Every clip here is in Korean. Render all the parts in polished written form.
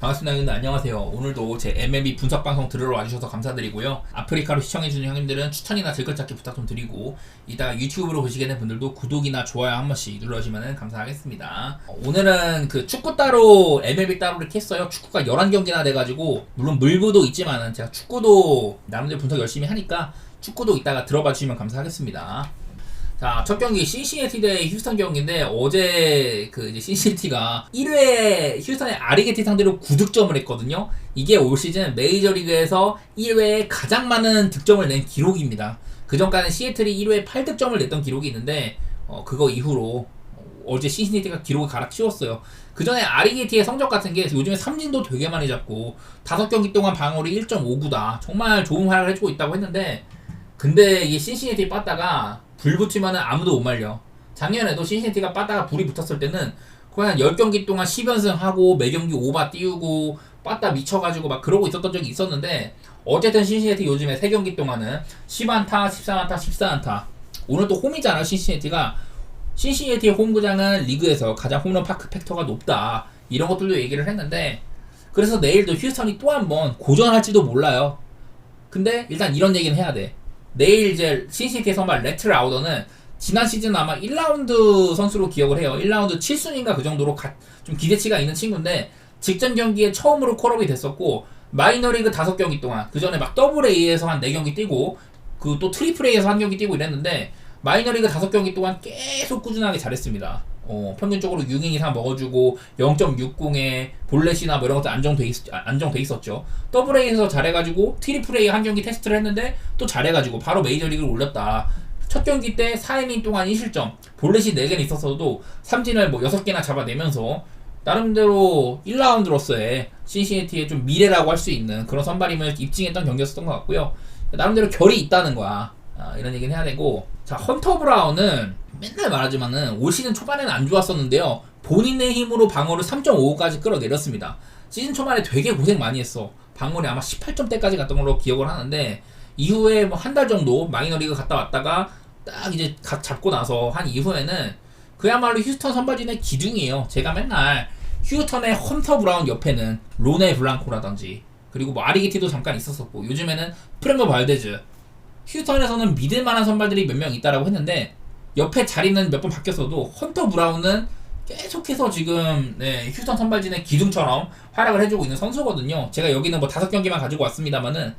반갑습니다. 형님들 안녕하세요. 오늘도 제 MLB 분석 방송 들으러 와주셔서 감사드리고요. 아프리카로 시청해주는 형님들은 추천이나 즐겨찾기 부탁 좀 드리고, 이따가 유튜브로 보시게 된 분들도 구독이나 좋아요 한 번씩 눌러주시면 감사하겠습니다. 오늘은 그 축구 따로 MLB 따로 이렇게 했어요. 축구가 11경기나 돼가지고, 물론 물부도 있지만은 제가 축구도 나름대로 분석 열심히 하니까 축구도 이따가 들어봐 주시면 감사하겠습니다. 자, 첫 경기 신시내티 대 휴스턴 경기인데, 어제 그 이제 신시내티가 1회 휴스턴의 아리게티 상대로 9득점을 했거든요. 이게 올 시즌 메이저리그에서 1회에 가장 많은 득점을 낸 기록입니다. 그 전까지는 시애틀이 1회에 8득점을 냈던 기록이 있는데, 그거 이후로 어제 신시내티가 기록을 갈아치웠어요. 그 전에 아리게티의 성적 같은 게 요즘에 삼진도 되게 많이 잡고 5경기 동안 방어율이 1.59다. 정말 좋은 활약을 해주고 있다고 했는데, 근데 이게 신시내티 빠따가 불 붙으면은 아무도 못 말려. 작년에도 신시내티가 빠따가 불이 붙었을 때는 거의 한 10경기 동안 10연승 하고 매경기 오바 띄우고 빠따 미쳐가지고 막 그러고 있었던 적이 있었는데, 어쨌든 신시내티 요즘에 3경기 동안은 10안타, 13안타, 14안타. 오늘 또 홈이잖아. 신시내티의 홈구장은 리그에서 가장 홈런 파크 팩터가 높다. 이런 것들도 얘기를 했는데, 그래서 내일도 휴스턴이 또 한 번 고전할지도 몰라요. 근데 일단 이런 얘기는 해야 돼. 내일 이제 신시내티의 선발 레트 라우더는 지난 시즌 아마 1라운드 선수로 기억을 해요. 1라운드 7순인가 그 정도로 좀 기대치가 있는 친구인데, 직전 경기에 처음으로 콜업이 됐었고, 마이너리그 5경기 동안, 그 전에 막 더블 A에서 한 4경기 뛰고, 그 또 트리플 A에서 1경기 뛰고 이랬는데, 마이너리그 5경기 동안 계속 꾸준하게 잘했습니다. 평균적으로 6인 이상 먹어주고 0.60에 볼넷이나 뭐 이런 것도 안정돼 있었죠. 더블 A에서 잘해가지고 트리플 A 한 경기 테스트를 했는데 또 잘해가지고 바로 메이저리그를 올렸다. 첫 경기 때 4이닝 동안 1실점, 볼넷이 4개는 있었어도 삼진을 뭐 6개나 잡아내면서 나름대로 1라운드로서의 신시내티의 좀 미래라고 할 수 있는 그런 선발임을 입증했던 경기였었던 것 같고요. 나름대로 결이 있다는 거야. 이런 얘기는 해야 되고, 자, 헌터 브라운은 맨날 말하지만은 올 시즌 초반에는 안 좋았었는데요. 본인의 힘으로 방어를 3.55까지 끌어내렸습니다. 시즌 초반에 되게 고생 많이 했어. 방어율이 아마 18점대까지 갔던 걸로 기억을 하는데, 이후에 뭐 한 달 정도 마이너리그 갔다 왔다가 딱 이제 각 잡고 나서 한 이후에는 그야말로 휴스턴 선발진의 기둥이에요. 제가 맨날 휴스턴의 헌터 브라운 옆에는 로네 블랑코라든지, 그리고 뭐 아리게티도 잠깐 있었었고, 요즘에는 프레모 발데즈, 휴스턴에서는 믿을만한 선발들이 몇 명 있다라고 했는데, 옆에 자리는 몇 번 바뀌었어도 헌터 브라운은 계속해서 지금 휴스턴 선발진의 기둥처럼 활약을 해주고 있는 선수거든요. 제가 여기는 뭐 5경기만 가지고 왔습니다만은,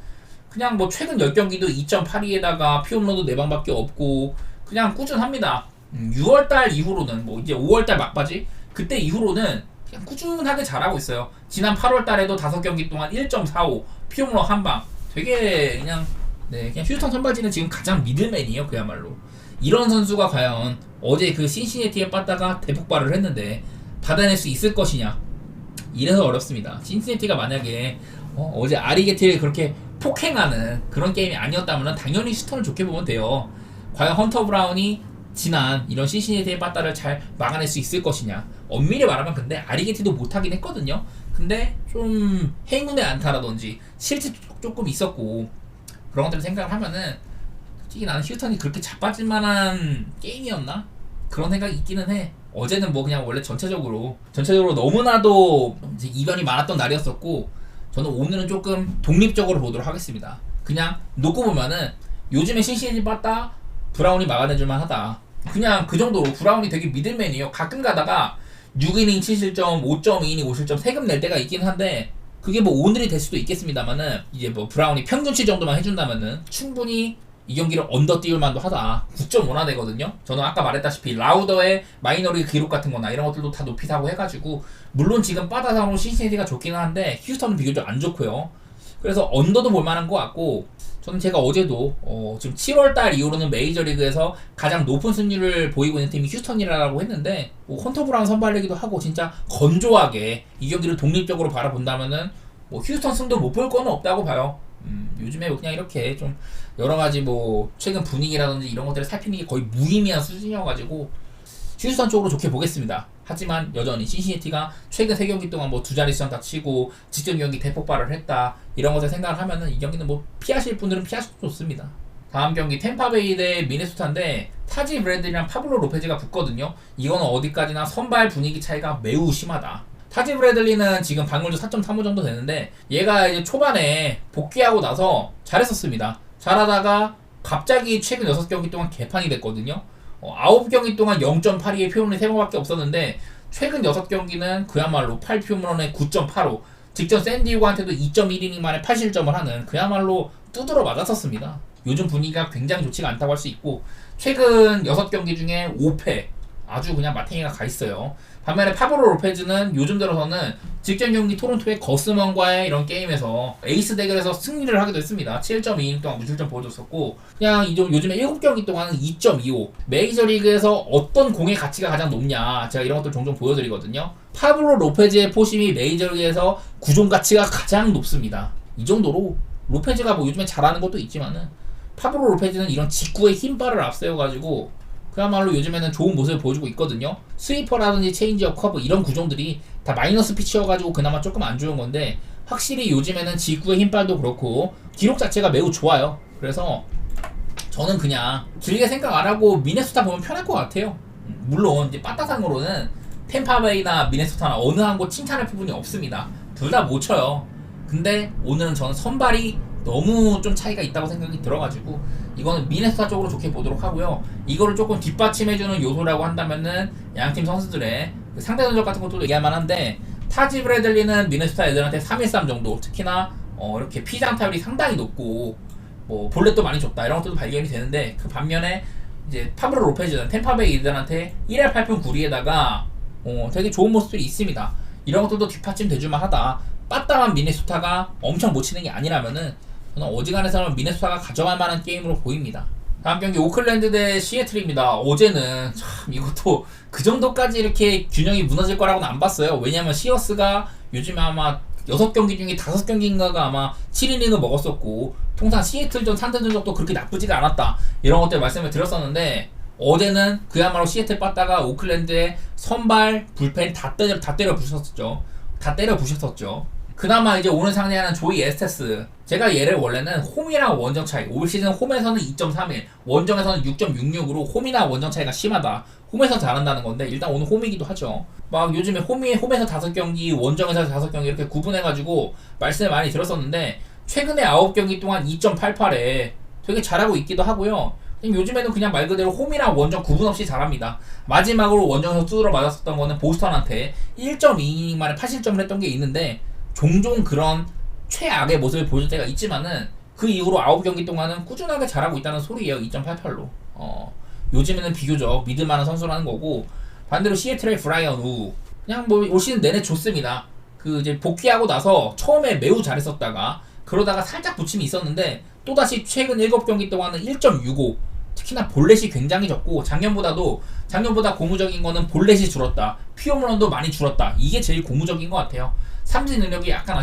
그냥 뭐 최근 10경기도 2.82에다가 피홈런도 4방밖에 없고 그냥 꾸준합니다. 6월달 이후로는, 뭐 이제 5월달 막바지 그때 이후로는 그냥 꾸준하게 잘하고 있어요. 지난 8월달에도 5경기 동안 1.45 피홈런 한방. 되게 그냥 휴스턴 선발진은 지금 가장 미들맨이에요. 그야말로 이런 선수가 과연 어제 그 신시내티에 빠따가 대폭발을 했는데 받아낼 수 있을 것이냐, 이래서 어렵습니다. 신시내티가 만약에 어제 아리게티를 그렇게 폭행하는 그런 게임이 아니었다면 당연히 휴스턴을 좋게 보면 돼요. 과연 헌터 브라운이 지난 이런 신시내티의 빠따를 잘 막아낼 수 있을 것이냐. 엄밀히 말하면 근데 아리게티도 못하긴 했거든요. 근데 좀 행운의 안타라든지 실책 조금 있었고, 그런 것들을 생각을 하면은 솔직히 나는 휴스턴이 그렇게 자빠질 만한 게임이었나? 그런 생각이 있기는 해. 어제는 뭐 그냥 원래 전체적으로 너무나도 이제 이변이 많았던 날이었었고, 저는 오늘은 조금 독립적으로 보도록 하겠습니다. 그냥 놓고 보면은 요즘에 신시내티 빠따 브라운이 막아내줄만 하다. 그냥 그 정도로 브라운이 되게 미들맨이에요. 가끔 가다가 6이닝 7실점, 5.2이닝 5실점 세금 낼 때가 있긴 한데, 그게 뭐 오늘이 될 수도 있겠습니다만은, 이제 뭐 브라운이 평균치 정도만 해준다면은 충분히 이 경기를 언더 띄울 만도 하다. 9.5나 되거든요. 저는 아까 말했다시피 라우더의 마이너리그 기록 같은 거나 이런 것들도 다 높이 사고 해가지고, 물론 지금 빠다상으로 신시내티가 좋기는 한데 휴스턴은 비교적 안 좋고요. 그래서 언더도 볼만한 것 같고, 저는 제가 어제도 지금 7월달 이후로는 메이저리그에서 가장 높은 승률을 보이고 있는 팀이 휴스턴이라고 했는데, 뭐 헌터 브라운 선발이기도 하고 진짜 건조하게 이 경기를 독립적으로 바라본다면은 뭐 휴스턴 승도 못 볼 거는 없다고 봐요. 요즘에 그냥 이렇게 좀 여러가지 뭐 최근 분위기라든지 이런 것들을 살피는 게 거의 무의미한 수준이어가지고 휴스턴 쪽으로 좋게 보겠습니다. 하지만 여전히 신시내티가 최근 3경기 동안 뭐 2자릿수 안타 치고 직전 경기 대폭발을 했다, 이런 것을 생각을 하면은 이 경기는 뭐 피하실 분들은 피하셔도 좋습니다. 다음 경기 템파베이 대 미네소타인데, 타지 브래들이랑 파블로 로페즈가 붙거든요. 이거는 어디까지나 선발 분위기 차이가 매우 심하다. 타지 브래들리는 지금 방울도 4.35 정도 되는데 얘가 이제 초반에 복귀하고 나서 잘했었습니다. 잘하다가 갑자기 최근 6경기 동안 개판이 됐거든요. 9경기 동안 0.82의 표현이 3번밖에 없었는데 최근 6경기는 그야말로 8표현에 9.85 직전 샌디에고한테도 2.1이닝 만에 8실점을 하는 그야말로 두드러 맞았었습니다. 요즘 분위기가 굉장히 좋지가 않다고 할 수 있고 최근 6경기 중에 5패 아주 그냥 마탱이가 가 있어요. 반면에 파브로 로페즈는 요즘 들어서는 직전 경기 토론토의 거스먼과의 이런 게임에서 에이스 대결에서 승리를 하기도 했습니다. 7.2이닝 동안 무실점 보여줬었고 그냥 요즘에 7경기 동안은 2.25 메이저리그에서 어떤 공의 가치가 가장 높냐 제가 이런 것들 종종 보여드리거든요. 파브로 로페즈의 포심이 메이저리그에서 구종 가치가 가장 높습니다. 이 정도로 로페즈가 뭐 요즘에 잘하는 것도 있지만은 파브로 로페즈는 이런 직구의 힘발을 앞세워가지고 그야말로 요즘에는 좋은 모습을 보여주고 있거든요. 스위퍼라든지 체인지업 커브 이런 구종들이 다 마이너스 피치여가지고 그나마 조금 안 좋은 건데 확실히 요즘에는 직구의 힘발도 그렇고 기록 자체가 매우 좋아요. 그래서 저는 그냥 길게 생각 안 하고 미네소타 보면 편할 것 같아요. 물론 이제 빠따상으로는 템파베이나 미네소타나 어느 한 곳 칭찬할 부분이 없습니다. 둘 다 못 쳐요. 근데 오늘은 저는 선발이 너무 좀 차이가 있다고 생각이 들어가지고 이거는 미네소타 쪽으로 좋게 보도록 하고요. 이거를 조금 뒷받침해주는 요소라고 한다면은 양팀 선수들의 그 상대 전적 같은 것도 얘기할 만한데 타지 브래들리는 미네소타 애들한테 3-1-3 정도 특히나 이렇게 피장 타율이 상당히 높고 뭐 볼넷도 많이 줬다 이런 것들도 발견이 되는데 그 반면에 이제 파브로 로페즈는 템파베이 애들한테 1할 8푼 9리에다가 되게 좋은 모습들이 있습니다. 이런 것들도 뒷받침 돼줄만 하다. 빠따만 미네소타가 엄청 못 치는 게 아니라면은 저는 어지간해서는 미네소타가 가져갈 만한 게임으로 보입니다. 다음 경기 오클랜드 대 시애틀입니다. 어제는 참 이것도 그 정도까지 이렇게 균형이 무너질 거라고는 안 봤어요. 왜냐면 시어스가 요즘에 아마 6경기 중에 5경기인가가 아마 7이닝을 먹었었고 통상 시애틀전 상대 전적도 그렇게 나쁘지가 않았다 이런 것들 말씀을 드렸었는데 어제는 그야말로 시애틀 빠따가 오클랜드의 선발 불펜 다 때려 부셨었죠. 그나마 이제 오늘 상대하는 조이 에스테스 제가 얘를 원래는 홈이랑 원정 차이 올 시즌 홈에서는 2.31 원정에서는 6.66으로 홈이나 원정 차이가 심하다. 홈에서 잘한다는 건데 일단 오늘 홈이기도 하죠. 막 요즘에 홈에서 5경기 원정에서 5경기 이렇게 구분해가지고 말씀을 많이 들었었는데 최근에 9경기 동안 2.88에 되게 잘하고 있기도 하고요. 요즘에는 그냥 말 그대로 홈이랑 원정 구분 없이 잘합니다. 마지막으로 원정에서 두드러 맞았었던 거는 보스턴한테 1.2이닝 만에 8실점을 했던 게 있는데 종종 그런 최악의 모습을 보여줄 때가 있지만은 그 이후로 9경기 동안은 꾸준하게 잘하고 있다는 소리예요. 2.88로 요즘에는 비교적 믿을만한 선수라는 거고 반대로 시애틀의 브라이언 우 그냥 뭐 올 시즌 내내 좋습니다. 그 이제 복귀하고 나서 처음에 매우 잘했었다가 그러다가 살짝 부침이 있었는데 또다시 최근 7경기 동안은 1.65 특히나 볼넷이 굉장히 적고 작년보다 고무적인 거는 볼넷이 줄었다. 피홈런도 많이 줄었다. 이게 제일 고무적인 것 같아요. 삼진 능력이 약간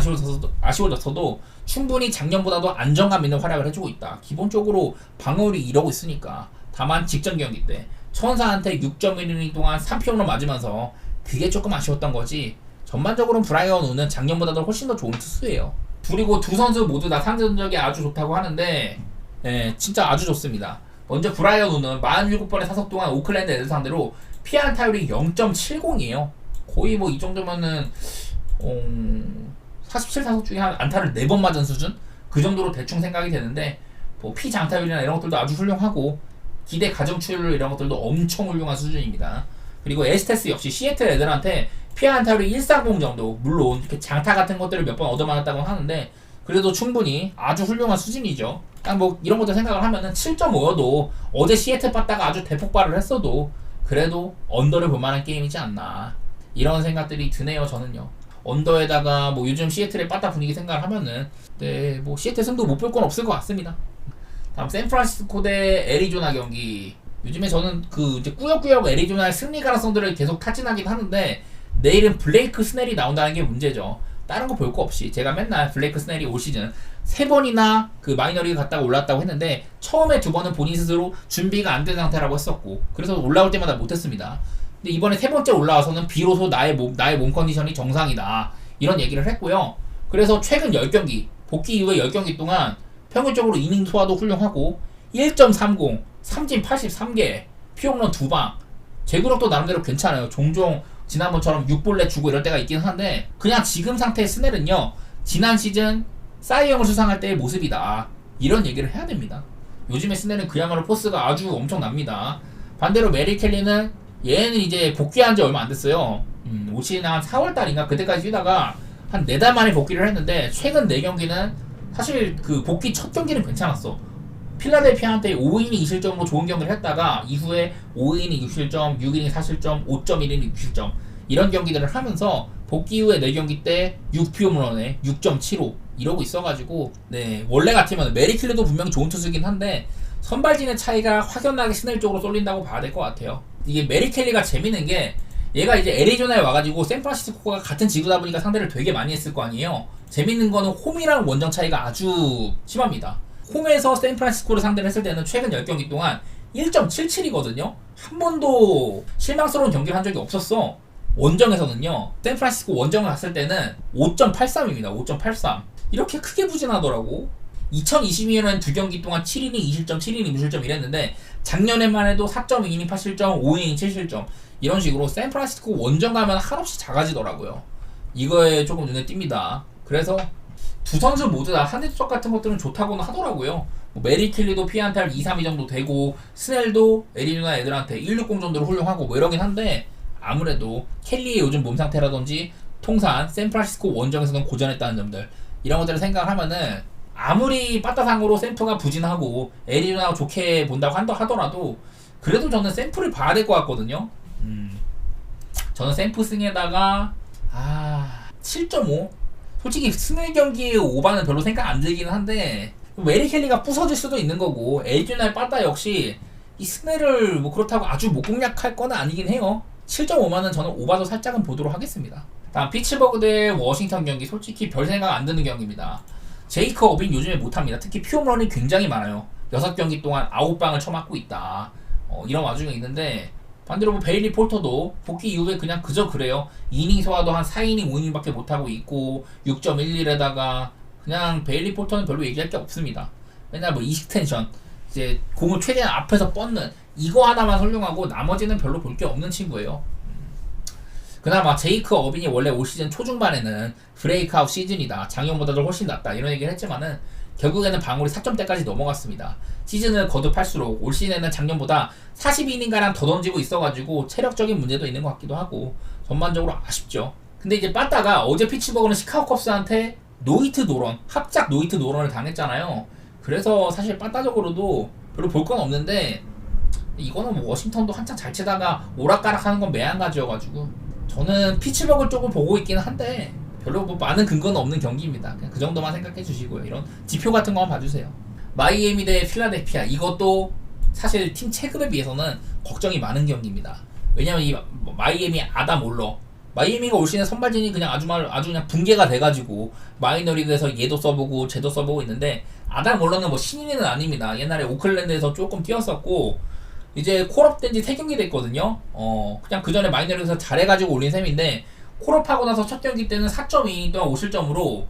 아쉬워졌어도 충분히 작년보다도 안정감 있는 활약을 해주고 있다. 기본적으로 방어율이 이러고 있으니까. 다만 직전 경기 때 천사한테 6.1이닝 동안 3피홈런 맞으면서 그게 조금 아쉬웠던 거지. 전반적으로는 브라이언 우는 작년보다도 훨씬 더 좋은 투수예요. 그리고 두 선수 모두 다 상대 전적이 아주 좋다고 하는데 진짜 아주 좋습니다. 먼저 브라이언 우는 47번의 타석 동안 오클랜드 애들 상대로 피안 타율이 0.70이에요. 거의 뭐 이 정도면은 47타석 중에 한 안타를 4번 맞은 수준? 그 정도로 대충 생각이 되는데 뭐 피장타율이나 이런 것들도 아주 훌륭하고 기대 가정출 이런 것들도 엄청 훌륭한 수준입니다. 그리고 에스테스 역시 시애틀 애들한테 피안 타율이 130 정도 물론 이렇게 장타 같은 것들을 몇 번 얻어맞았다고 하는데 그래도 충분히 아주 훌륭한 수준이죠. 그냥 뭐 이런 것들 생각을 하면은 7.5여도 어제 시애틀 빠따가 아주 대폭발을 했어도 그래도 언더를 볼만한 게임이지 않나 이런 생각들이 드네요. 저는요. 언더에다가 뭐 요즘 시애틀의 빠따 분위기 생각을 하면은 뭐 시애틀 승도 못 볼 건 없을 것 같습니다. 다음 샌프란시스코 대 애리조나 경기. 요즘에 저는 그 이제 꾸역꾸역 애리조나의 승리 가능성들을 계속 타진하긴 하는데 내일은 블레이크 스넬이 나온다는 게 문제죠. 다른 거 볼 거 없이 제가 맨날 블레이크 스넬이 올 시즌 3번이나 그 마이너리그 갔다가 올랐다고 했는데 처음에 2번은 본인 스스로 준비가 안 된 상태라고 했었고 그래서 올라올 때마다 못했습니다. 근데 이번에 3번째 올라와서는 비로소 나의 몸 컨디션이 정상이다 이런 얘기를 했고요. 그래서 최근 10경기 복귀 이후에 10경기 동안 평균적으로 이닝 소화도 훌륭하고 1.30 삼진 83개 피홈런 2방 제구력도 나름대로 괜찮아요. 종종 지난번처럼 6볼넷 주고 이럴 때가 있긴 한데 그냥 지금 상태의 스넬은요 지난 시즌 사이영을 수상할 때의 모습이다 이런 얘기를 해야 됩니다. 요즘의 스넬은 그야말로 포스가 아주 엄청납니다. 반대로 메리 켈리는 얘는 이제 복귀한 지 얼마 안 됐어요. 올 시즌 한 4월달인가 그때까지 뛰다가 한 4달 만에 복귀를 했는데 최근 4경기는 사실 그 복귀 첫 경기는 괜찮았어. 필라델피아한테 5이닝 2실점으로 좋은 경기를 했다가 이후에 5이닝 6실점, 6이닝 4실점, 5.1이닝 6실점 이런 경기들을 하면서 복귀 후에 4경기 때 6피홈런에 6.75 이러고 있어가지고 네 원래 같으면 메리킬리도 분명히 좋은 투수긴 한데 선발진의 차이가 확연하게 스넬 쪽으로 쏠린다고 봐야 될 것 같아요. 이게 메리켈리가 재밌는 게 얘가 이제 애리조나에 와가지고 샌프란시스코가 같은 지구다 보니까 상대를 되게 많이 했을 거 아니에요. 재밌는 거는 홈이랑 원정 차이가 아주 심합니다. 홈에서 샌프란시스코를 상대를 했을 때는 최근 10경기 동안 1.77이거든요. 한 번도 실망스러운 경기를 한 적이 없었어. 원정에서는요. 샌프란시스코 원정을 갔을 때는 5.83입니다. 5.83. 이렇게 크게 부진하더라고. 2022년에는 2경기 동안 7이닝 2실점, 7이닝 무실점 이랬는데 작년에만 해도 4.2이닝 8실점, 5이닝 7실점 이런 식으로 샌프란시스코 원정 가면 한없이 작아지더라고요. 이거에 조금 눈에 띕니다. 그래서 두 선수 모두 다 한대투척 같은 것들은 좋다고는 하더라고요. 뭐 메리 킬리도 피안타를 2-3위 정도 되고 스넬도 애리조나 애들한테 160 정도로 훌륭하고 뭐 이러긴 한데 아무래도 켈리의 요즘 몸 상태라든지 통산 샌프란시스코 원정에서는 고전했다는 점들 이런 것들을 생각을 하면은 아무리 빠따상으로 샘프가 부진하고 애리조나가 좋게 본다고 하더라도 그래도 저는 샘프를 봐야 될 것 같거든요. 저는 샘프 승에다가 7.5 솔직히 스넬 경기의 오바는 별로 생각 안 들긴 한데 메리 켈리가 부서질 수도 있는 거고 애리조나의 빠따 역시 이 스넬을 뭐 그렇다고 아주 못 공략할 건 아니긴 해요. 7.5만은 저는 오바도 살짝은 보도록 하겠습니다. 다음 피츠버그 대 워싱턴 경기 솔직히 별 생각 안 드는 경기입니다. 제이크 어빈 요즘에 못합니다. 특히 피홈런이 굉장히 많아요. 6경기 동안 9방을 쳐맞고 있다. 이런 와중에 있는데 반대로 뭐 베일리 폴터도 복귀 이후에 그냥 그저 그래요. 이닝 소화도 한 4이닝 5이닝밖에 못하고 있고 6.11에다가 그냥 베일리 폴터는 별로 얘기할 게 없습니다. 맨날 뭐 이스텐션 이제 공을 최대한 앞에서 뻗는 이거 하나만 훌륭하고 나머지는 별로 볼 게 없는 친구예요. 그나마 제이크 어빈이 원래 올 시즌 초중반에는 브레이크아웃 시즌이다. 작년보다도 훨씬 낫다. 이런 얘기를 했지만은 결국에는 방울이 4점대까지 넘어갔습니다. 시즌을 거듭할수록 올 시즌에는 작년보다 42이닝가량 더 던지고 있어가지고 체력적인 문제도 있는 것 같기도 하고 전반적으로 아쉽죠. 근데 이제 빠따가 어제 피츠버그는 시카고 컵스한테 노히트 노런, 합작 노히트 노런을 당했잖아요. 그래서 사실 빠따적으로도 별로 볼 건 없는데 이거는 뭐 워싱턴도 한창 잘 치다가 오락가락 하는 건 매한가지여가지고 저는 피츠버그 쪽을 보고 있긴 한데 별로 뭐 많은 근거는 없는 경기입니다. 그냥 그 정도만 생각해 주시고요. 이런 지표 같은 거 한번 봐주세요. 마이애미 대 필라델피아 이것도 사실 팀 체급에 비해서는 걱정이 많은 경기입니다. 왜냐면 이 마이애미 아담 올러 마이애미가 올 시즌 선발진이 그냥 아주 그냥 붕괴가 돼가지고 마이너리그에서 얘도 써보고 쟤도 써보고 있는데 아담 올러는 뭐 신인은 아닙니다. 옛날에 오클랜드에서 조금 뛰었었고 이제 콜업된 지 3경기 됐거든요. 그냥 그 전에 마이너리그에서 잘해가지고 올린 셈인데 콜업하고 나서 첫 경기 때는 4.2이닝 동안 5실점으로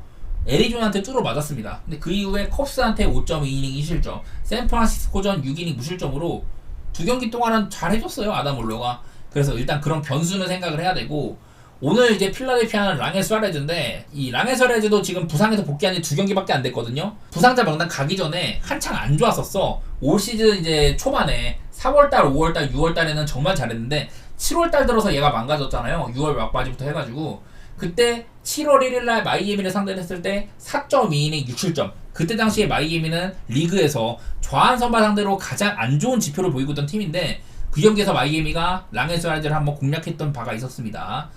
애리조나한테 뚫어 맞았습니다. 근데 그 이후에 컵스한테 5.2이닝 2실점, 샌프란시스코전 6이닝 무실점으로 2경기 동안은 잘해줬어요 아담 올러가. 그래서 일단 그런 변수는 생각을 해야 되고 오늘 이제 필라델피아는 랑엘 수아레즈인데 이 랑엘 수아레즈도 지금 부상에서 복귀한 지 2경기밖에 안 됐거든요. 부상자 명단 가기 전에 한창 안 좋았었어. 올 시즌 이제 초반에 4월달, 5월달, 6월달에는 정말 잘했는데 7월달 들어서 얘가 망가졌잖아요. 6월 막바지부터 해가지고 그때 7월 1일날 마이애미를 상대를 했을 때 4.2이닝 6실점 그때 당시에 마이애미는 리그에서 좌한 선발 상대로 가장 안 좋은 지표를 보이고 있던 팀인데 그 경기에서 마이애미가 랑엘 수아레즈를 한번 공략했던 바가 있었습니다.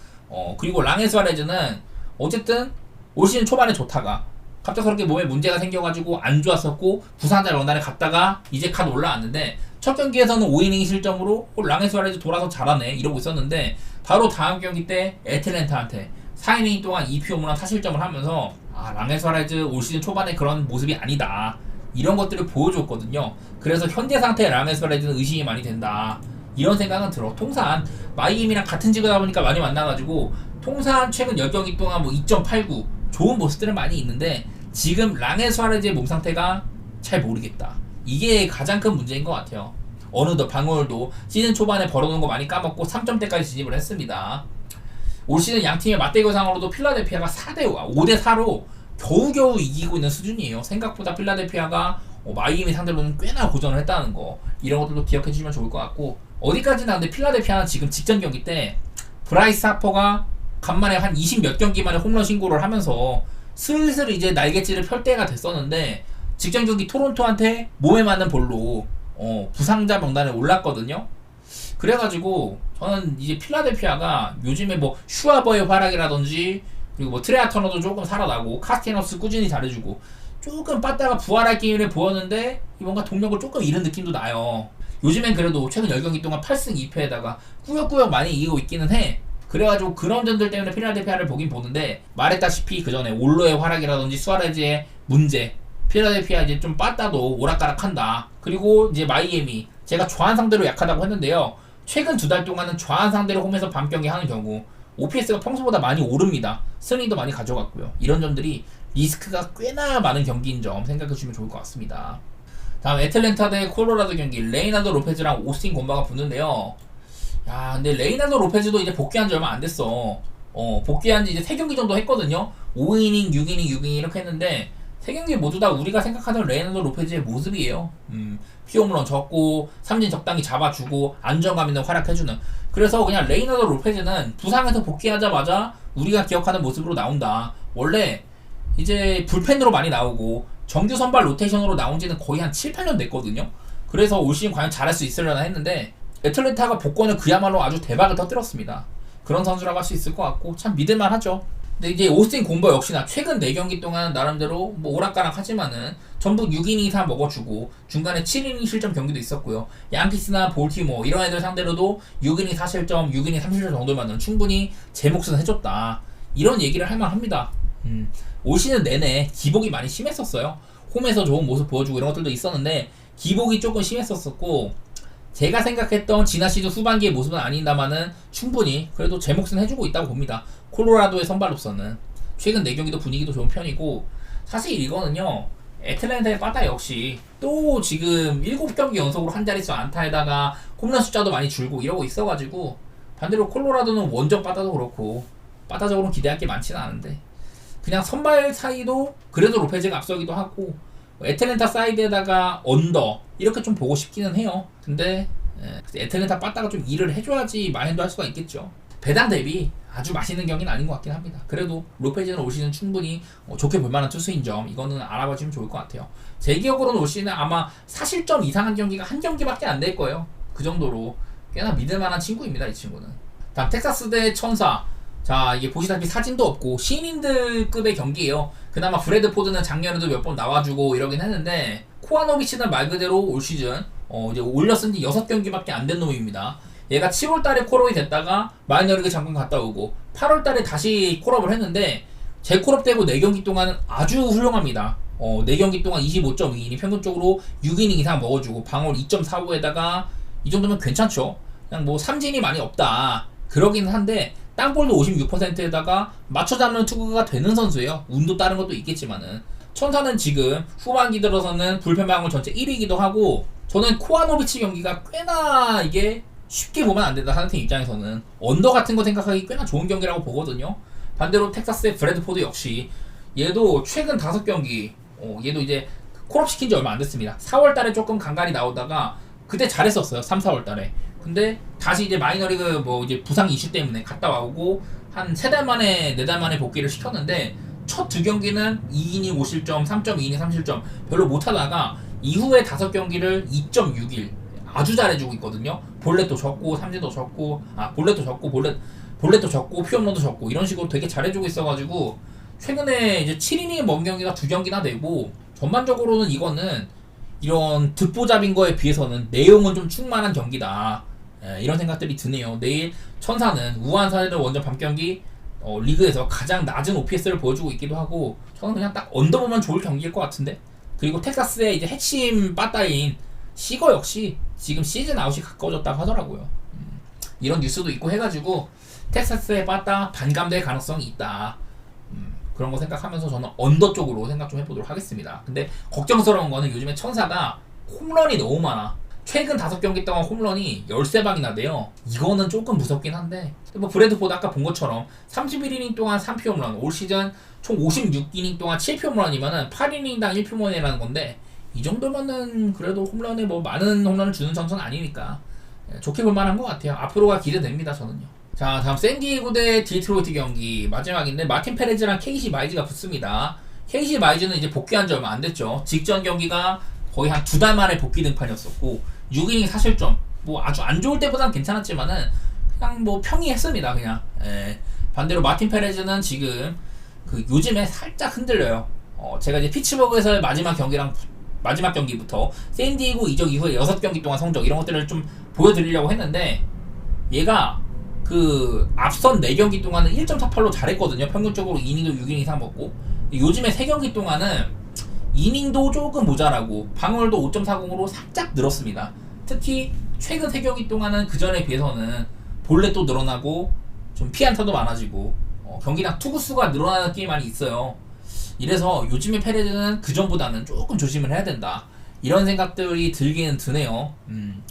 그리고 랑엘 수아레즈는 어쨌든 올 시즌 초반에 좋다가 갑작스럽게 몸에 문제가 생겨가지고 안 좋았었고 부상자 명단에 갔다가 이제 칸 올라왔는데 첫 경기에서는 5이닝 실점으로 랑엘 수아레즈 돌아서 잘하네 이러고 있었는데 바로 다음 경기 때 애틀랜타한테 4이닝 동안 2피홈런 4실점을 하면서 랑엘 수아레즈 올 시즌 초반에 그런 모습이 아니다 이런 것들을 보여줬거든요. 그래서 현재 상태의 랑엘 수아레즈는 의심이 많이 된다 이런 생각은 들어. 통산 마이애미랑 같은 지구다 보니까 많이 만나가지고 통산 최근 10경기 동안 뭐 2.89 좋은 모습들은 많이 있는데 지금 랑엘 수아레즈의 몸 상태가 잘 모르겠다. 이게 가장 큰 문제인 것 같아요. 어느덧 방울도 시즌 초반에 벌어놓은 거 많이 까먹고 3점대까지 진입을 했습니다. 올 시즌 양 팀의 맞대결상으로도 필라델피아가 5대4로 겨우겨우 이기고 있는 수준이에요. 생각보다 필라델피아가 마이애미 상대로는 꽤나 고전을 했다는 거, 이런 것들도 기억해 주시면 좋을 것 같고, 어디까지나 근데 필라델피아는 지금 직전 경기 때 브라이스 하퍼가 간만에 한 20 몇 경기 만에 홈런 신고를 하면서 슬슬 이제 날갯짓을 펼 때가 됐었는데, 직전 경기 토론토한테 몸에 맞는 볼로 부상자 명단에 올랐거든요. 그래가지고 저는 이제 필라델피아가 요즘에 뭐 슈아버의 활약이라든지, 그리고 뭐 트레아 터너도 조금 살아나고 카스테너스 꾸준히 잘해주고 조금 빠따가 부활할 기회를 보였는데 뭔가 동력을 조금 잃은 느낌도 나요. 요즘엔 그래도 최근 10경기 동안 8승 2패에다가 꾸역꾸역 많이 이기고 있기는 해. 그래가지고 그런 점들 때문에 필라델피아를 보긴 보는데, 말했다시피 그 전에 올로의 활약이라든지 수아레즈의 문제, 필라델피아 이제 좀 빠따도 오락가락한다. 그리고 이제 마이애미, 제가 좌한 상대로 약하다고 했는데요. 최근 2달 동안은 좌한 상대로 홈에서 밤경기 하는 경우 OPS가 평소보다 많이 오릅니다. 승리도 많이 가져갔고요. 이런 점들이 리스크가 꽤나 많은 경기인 점 생각해 주시면 좋을 것 같습니다. 다음 애틀랜타 대 콜로라도 경기, 레이나드 로페즈랑 오스틴 곤바가 붙는데요. 야, 근데 레이나드 로페즈도 이제 복귀한 지 얼마 안 됐어. 복귀한 지 이제 3경기 정도 했거든요. 5이닝, 6이닝, 6이닝 이렇게 했는데 3경기 모두 다 우리가 생각하는 레이나드 로페즈의 모습이에요. 피홈런 졌고 삼진 적당히 잡아주고 안정감 있는 활약해주는. 그래서 그냥 레이나드 로페즈는 부상에서 복귀하자마자 우리가 기억하는 모습으로 나온다. 원래 이제 불펜으로 많이 나오고 정규 선발 로테이션으로 나온 지는 거의 한 7, 8년 됐거든요. 그래서 올 시즌 과연 잘할 수 있으려나 했는데 애틀랜타가 복권을 그야말로 아주 대박을 터뜨렸습니다. 그런 선수라고 할 수 있을 것 같고 참 믿을만 하죠. 근데 이제 오스틴 곤버 역시나 최근 4경기 동안 나름대로 뭐 오락가락 하지만은 전부 6이닝 이상 먹어주고 중간에 7이닝 실점 경기도 있었고요. 양키스나 볼티모 이런 애들 상대로도 6이닝 4실점, 6이닝 3실점 정도면은 충분히 제 몫은 해줬다. 이런 얘기를 할 만합니다. 올 시즌 내내 기복이 많이 심했었어요. 홈에서 좋은 모습 보여주고 이런 것들도 있었는데 기복이 조금 심했었고, 제가 생각했던 지난 시즌 후반기의 모습은 아닌다마는 충분히 그래도 제 몫은 해주고 있다고 봅니다. 콜로라도의 선발로서는 최근 4경기도 분위기도 좋은 편이고, 사실 이거는요 애틀랜타의 빠따 역시 또 지금 7경기 연속으로 한 자릿수 안타에다가 홈런 숫자도 많이 줄고 이러고 있어가지고, 반대로 콜로라도는 원정 빠따도 그렇고 빠따적으로는 기대할 게 많지는 않은데 그냥 선발 사이도 그래도 로페즈가 앞서기도 하고 애틀랜타 사이드에다가 언더 이렇게 좀 보고 싶기는 해요. 근데 애틀랜타 빠따가 좀 일을 해줘야지 마인드 할 수가 있겠죠. 배당 대비 아주 맛있는 경기는 아닌 것 같긴 합니다. 그래도 로페즈는 올 시즌 충분히 좋게 볼만한 투수인 점, 이거는 알아봐주면 좋을 것 같아요. 제 기억으로는 올 시즌 아마 4실점 이상한 경기가 한 경기밖에 안 될 거예요. 그 정도로 꽤나 믿을만한 친구입니다, 이 친구는. 다음 텍사스 대 천사. 자, 이게 보시다시피 사진도 없고 신인들급의 경기예요. 그나마 브래드 포드는 작년에도 몇 번 나와주고 이러긴 했는데, 코아노비치는 말 그대로 올 시즌 이제 올렸은 지 6경기밖에 안 된 놈입니다. 얘가 7월달에 콜업이 됐다가 마이너리그 잠깐 갔다 오고 8월달에 다시 콜업을 했는데, 재콜업 되고 4경기 동안은 아주 훌륭합니다. 4경기 동안 25.2이닝 평균적으로 6이닝 이상 먹어주고 방어율 2.45에다가 이 정도면 괜찮죠. 그냥 뭐 삼진이 많이 없다 그러긴 한데 땅볼도 56%에다가 맞춰잡는 투구가 되는 선수예요. 운도 다른 것도 있겠지만은. 천사는 지금 후반기 들어서는 불펜 방어율 전체 1위이기도 하고, 저는 코아노비치 경기가 꽤나 이게 쉽게 보면 안 된다 하는 팀 입장에서는 언더 같은 거 생각하기 꽤나 좋은 경기라고 보거든요. 반대로 텍사스의 브래드포드 역시 얘도 최근 5경기 얘도 이제 콜업 시킨 지 얼마 안 됐습니다. 4월달에 조금 간간히 나오다가 그때 잘했었어요. 3, 4월달에. 근데 다시 이제 마이너리그 뭐 이제 부상 이슈 때문에 갔다 와오고 한 3달 만에 4달 만에 복귀를 시켰는데, 첫 2경기는 2이닝 5실점, 3.2이닝 3실점 별로 못하다가 이후에 5경기를 2.61 아주 잘해주고 있거든요. 볼넷도 적고 삼진도 적고 볼넷도 적고 볼넷도 적고 피홈런도 적고 이런 식으로 되게 잘해주고 있어가지고 최근에 이제 7이닝 먹은 경기가 2경기나 되고, 전반적으로는 이거는 이런 듣보잡인 거에 비해서는 내용은 좀 충만한 경기다. 이런 생각들이 드네요. 내일 천사는 우한 사례를 원정 밤경기 리그에서 가장 낮은 OPS를 보여주고 있기도 하고, 저는 그냥 딱 언더보면 좋을 경기일 것 같은데. 그리고 텍사스의 이제 핵심 빠따인 시거 역시 지금 시즌 아웃이 가까워졌다고 하더라고요. 이런 뉴스도 있고 해가지고 텍사스의 빠따 반감될 가능성이 있다. 그런 거 생각하면서 저는 언더 쪽으로 생각 좀 해보도록 하겠습니다. 근데 걱정스러운 거는 요즘에 천사가 홈런이 너무 많아. 최근 5경기 동안 홈런이 13방이나 돼요. 이거는 조금 무섭긴 한데 뭐 브래드포드 아까 본 것처럼 31이닝 동안 3피 홈런, 올 시즌 총 56이닝 동안 7피 홈런이면은 8이닝당 1피 홈런이라는 건데 이 정도면은 그래도 홈런에 뭐 많은 홈런을 주는 선수는 아니니까 좋게 볼 만한 것 같아요. 앞으로가 기대됩니다, 저는요. 자, 다음 샌디에고 대 디트로이트 경기 마지막인데 마틴 페레즈랑 케이시 마이즈가 붙습니다. 케이시 마이즈는 이제 복귀한 지 얼마 안 됐죠. 직전 경기가 거의 한 2달 만에 복귀 등판이었었고 6이닝 사실점 뭐 아주 안 좋을 때보다는 괜찮았지만은 그냥 뭐 평이했습니다. 그냥 반대로 마틴 페레즈는 지금 그 요즘에 살짝 흔들려요. 제가 이제 피츠버그에서의 마지막 경기부터 샌디에고 이적 이후에 6경기 동안 성적 이런 것들을 좀 보여드리려고 했는데 얘가 그 앞선 4경기 동안은 1.48로 잘했거든요. 평균적으로 이닝도 6이닝 이상 먹고 요즘에 3경기 동안은 이닝도 조금 모자라고 방어율도 5.40으로 살짝 늘었습니다. 특히 최근 3경기 동안은 그 전에 비해서는 볼넷도 늘어나고 좀 피안타도 많아지고 경기당 투구수가 늘어나는 느낌이 많이 있어요. 이래서 요즘에 페레즈는 그 전보다는 조금 조심을 해야 된다. 이런 생각들이 들기는 드네요.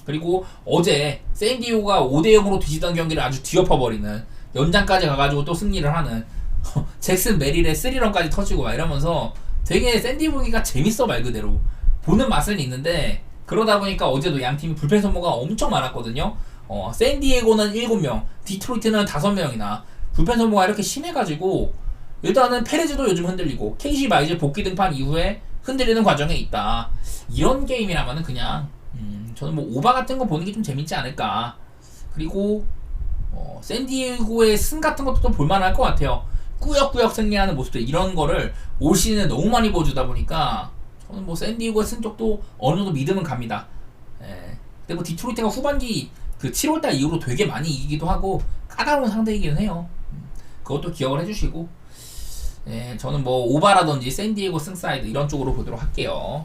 그리고 어제 샌디에고가 5대0으로 뒤지던 경기를 아주 뒤엎어버리는 연장까지 가가지고 또 승리를 하는 잭슨 메릴의 3런까지 터지고 막 이러면서 되게 샌디에고가 재밌어 말 그대로 보는 맛은 있는데 그러다 보니까 어제도 양 팀이 불펜 소모가 엄청 많았거든요. 샌디에고는 7명, 디트로이트는 5명이나 불펜 소모가 이렇게 심해가지고 일단은 페레즈도 요즘 흔들리고 KC 마이즈 복귀 등판 이후에 흔들리는 과정에 있다. 이런 게임이라면은 그냥 저는 뭐 오바 같은 거 보는 게 좀 재밌지 않을까. 그리고 샌디에고의 승 같은 것도 좀 볼만할 것 같아요. 꾸역꾸역 승리하는 모습들 이런 거를 올 시즌에 너무 많이 보여주다 보니까 저는 뭐 샌디에고의 승 쪽도 어느 정도 믿음은 갑니다. 근데 뭐 디트로이트가 후반기 그 7월달 이후로 되게 많이 이기기도 하고 까다로운 상대이기는 해요. 그것도 기억을 해주시고 저는 뭐 오바라든지 샌디에고 승사이드 이런 쪽으로 보도록 할게요.